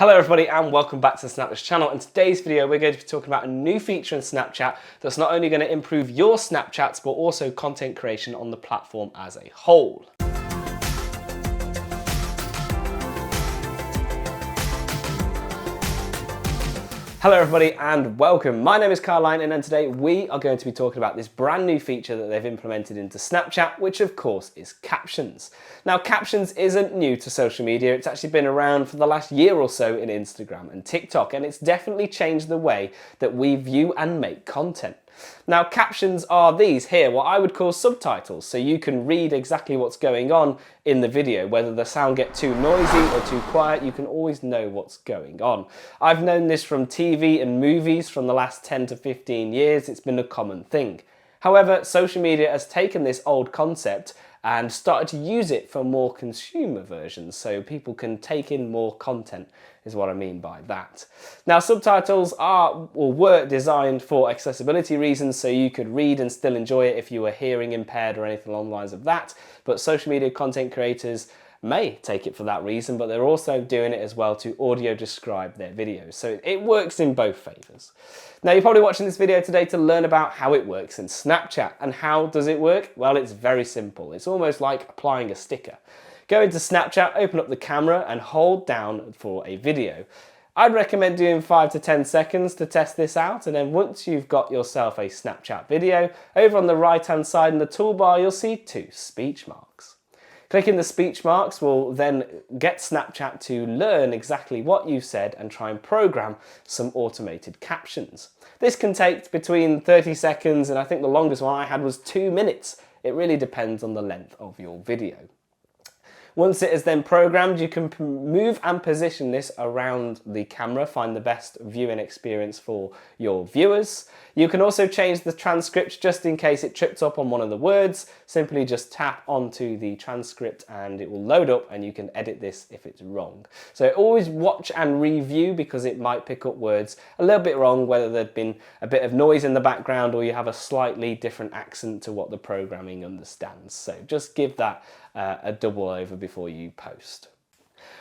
Hello everybody and welcome back to the Snapthis channel. In today's video we're going to be talking about a new feature in Snapchat that's not only going to improve your Snapchats but also content creation on the platform as a whole. Hello everybody and welcome. My name is Caroline and today we are going to be talking about this brand new feature that they've implemented into Snapchat, which of course is Captions. Now Captions isn't new to social media, it's actually been around for the last year or so in Instagram and TikTok, and it's definitely changed the way that we view and make content. Now captions are these here, what I would call subtitles, so you can read exactly what's going on in the video. Whether the sound gets too noisy or too quiet, you can always know what's going on. I've known this from TV and movies from the last 10 to 15 years, it's been a common thing. However, social media has taken this old concept and started to use it for more consumer versions, so people can take in more content, is what I mean by that. Now subtitles are or were designed for accessibility reasons, so you could read and still enjoy it if you were hearing impaired or anything along the lines of that, but social media content creators may take it for that reason, but they're also doing it as well to audio describe their videos. So it works in both favors. Now you're probably watching this video today to learn about how it works in Snapchat. And how does it work? Well, it's very simple. It's almost like applying a sticker. Go into Snapchat, open up the camera and hold down for a video. I'd recommend doing 5 to 10 seconds to test this out, and then once you've got yourself a Snapchat video, over on the right hand side in the toolbar you'll see 2 speech marks. Clicking the speech marks will then get Snapchat to learn exactly what you said and try and program some automated captions. This can take between 30 seconds and I think the longest one I had was 2 minutes. It really depends on the length of your video. Once it is then programmed, you can move and position this around the camera, find the best viewing experience for your viewers. You can also change the transcript just in case it tripped up on one of the words. Simply just tap onto the transcript and it will load up and you can edit this if it's wrong. So always watch and review because it might pick up words a little bit wrong, whether there'd been a bit of noise in the background or you have a slightly different accent to what the programming understands. So just give that a double over before you post.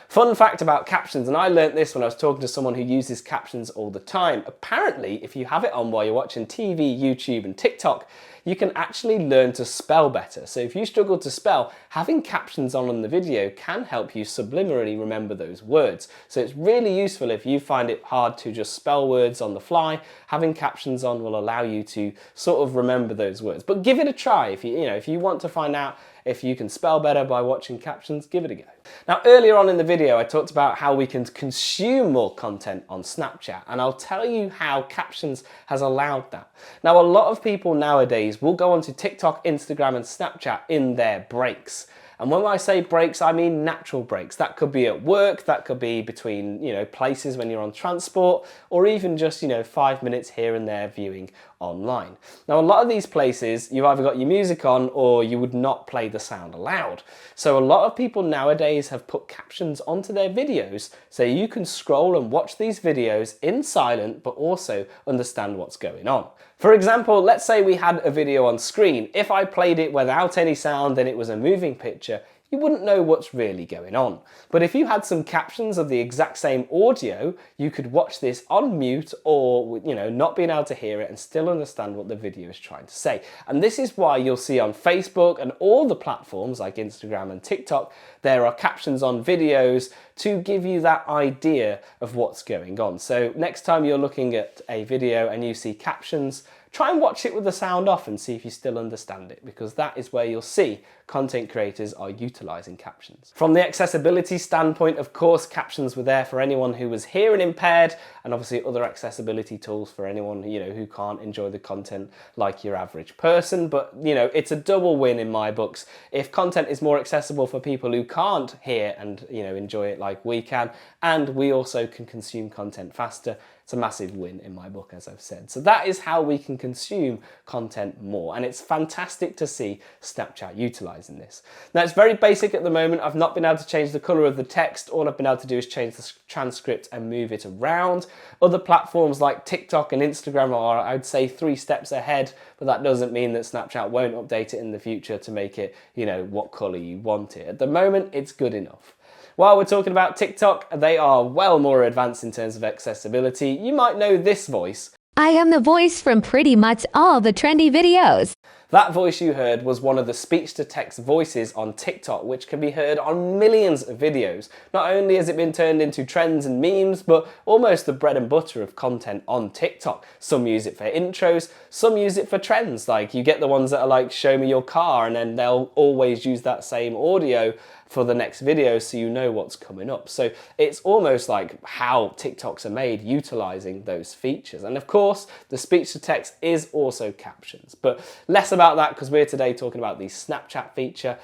Fun fact about Captions, and I learnt this when I was talking to someone who uses Captions all the time. Apparently, if you have it on while you're watching TV, YouTube and TikTok, you can actually learn to spell better. So if you struggle to spell, having Captions on in the video can help you subliminally remember those words. So it's really useful if you find it hard to just spell words on the fly. Having Captions on will allow you to sort of remember those words. But give it a try. If you want to find out if you can spell better by watching Captions, give it a go. Now earlier on in the video I talked about how we can consume more content on Snapchat, and I'll tell you how Captions has allowed that. Now a lot of people nowadays will go onto TikTok, Instagram and Snapchat in their breaks. And when I say breaks, I mean natural breaks. That could be at work, that could be between, places when you're on transport, or even just, 5 minutes here and there viewing online. Now, a lot of these places, you've either got your music on or you would not play the sound aloud. So a lot of people nowadays have put captions onto their videos so you can scroll and watch these videos in silent, but also understand what's going on. For example, let's say we had a video on screen. If I played it without any sound and it was a moving picture, you wouldn't know what's really going on. But if you had some captions of the exact same audio, you could watch this on mute or, not being able to hear it and still understand what the video is trying to say. And this is why you'll see on Facebook and all the platforms like Instagram and TikTok, there are captions on videos to give you that idea of what's going on. So next time you're looking at a video and you see captions, try and watch it with the sound off and see if you still understand it, because that is where you'll see content creators are utilizing captions. From the accessibility standpoint, of course, captions were there for anyone who was hearing impaired, and obviously other accessibility tools for anyone who can't enjoy the content like your average person. But it's a double win in my books. If content is more accessible for people who can't hear and enjoy it like we can, and we also can consume content faster, it's a massive win in my book, as I've said. So that is how we can consume content more, and it's fantastic to see Snapchat utilizing this. Now it's very basic at the moment. I've not been able to change the color of the text. All I've been able to do is change the transcript and move it around. Other platforms like TikTok and Instagram are, I'd say, 3 steps ahead, but that doesn't mean that Snapchat won't update it in the future to make it, what color you want it. At the moment, it's good enough. While we're talking about TikTok, they are well more advanced in terms of accessibility. You might know this voice. I am the voice from pretty much all the trendy videos. That voice you heard was one of the speech-to-text voices on TikTok, which can be heard on millions of videos. Not only has it been turned into trends and memes, but almost the bread and butter of content on TikTok. Some use it for intros, some use it for trends. Like you get the ones that are like, show me your car, and then they'll always use that same audio for the next video so you know what's coming up. So it's almost like how TikToks are made, utilizing those features. And of course, the speech to text is also captions, but less about that because we're today talking about the Snapchat feature,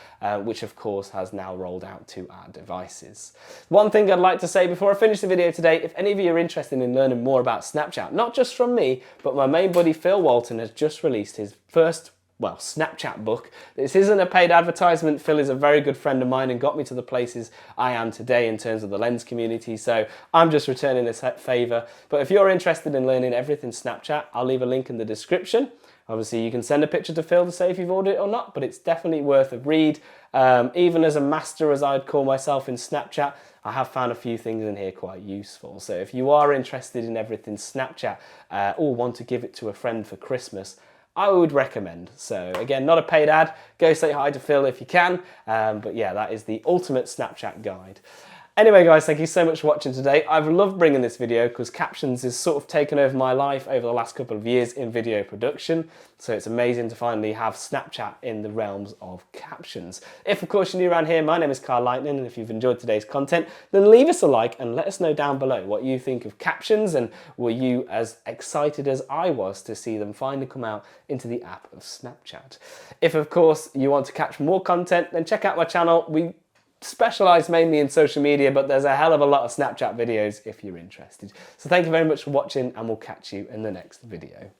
which of course has now rolled out to our devices. One thing I'd like to say before I finish the video today, if any of you are interested in learning more about Snapchat, not just from me, but my main buddy Phil Walton has just released his first Snapchat book. This isn't a paid advertisement. Phil is a very good friend of mine and got me to the places I am today in terms of the lens community, so I'm just returning this favour. But if you're interested in learning everything Snapchat, I'll leave a link in the description. Obviously you can send a picture to Phil to say if you've ordered it or not, but it's definitely worth a read. Even as a master, as I'd call myself in Snapchat, I have found a few things in here quite useful. So if you are interested in everything Snapchat or want to give it to a friend for Christmas, I would recommend. So again, not a paid ad, go say hi to Phil if you can. But yeah, that is the ultimate Snapchat guide. Anyway guys, thank you so much for watching today. I've loved bringing this video because Captions has sort of taken over my life over the last couple of years in video production. So it's amazing to finally have Snapchat in the realms of Captions. If of course you're new around here, my name is Carl Lightning, and if you've enjoyed today's content, then leave us a like and let us know down below what you think of Captions, and were you as excited as I was to see them finally come out into the app of Snapchat. If of course you want to catch more content, then check out my channel. We specialise mainly in social media, but there's a hell of a lot of Snapchat videos if you're interested. So thank you very much for watching, and we'll catch you in the next video.